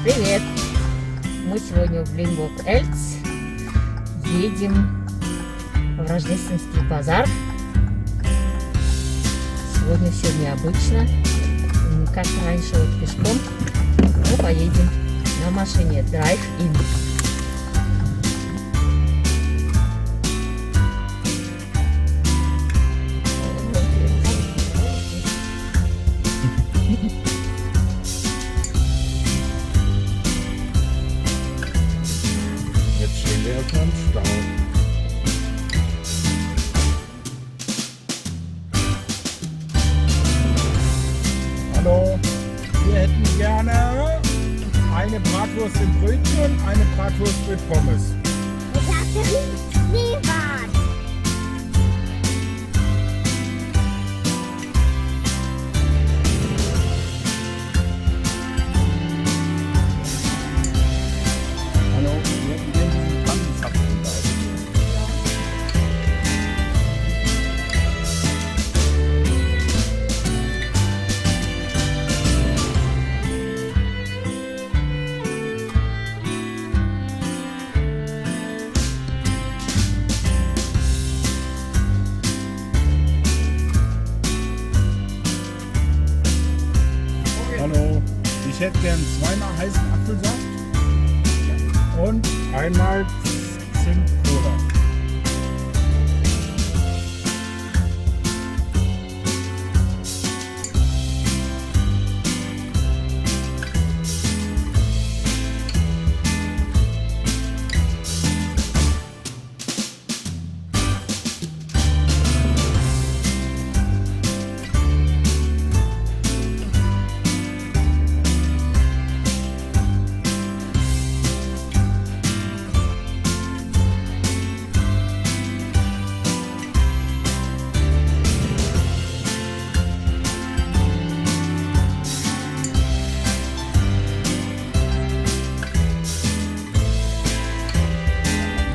Привет! Мы сегодня в Блингбург-Эльц едем в рождественский базар. Сегодня все необычно. Не как раньше вот пешком. Мы поедем на машине Drive-In. Jetzt stehen wir erstmal im Stau. Hallo, wir hätten gerne eine Bratwurst im Brötchen und eine Bratwurst mit Pommes. Ich hatte Schneebad. Hallo, wir hätten gerne diesen Pfannenzapfen da. Hallo, ich hätte gern zweimal heißen Apfelsaft und einmal Zimt-Cola.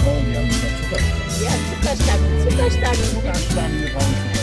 Oh, wir haben sogar Zuckerstangen. Ja, Zuckerstangen. Zuckerstangen, die brauchen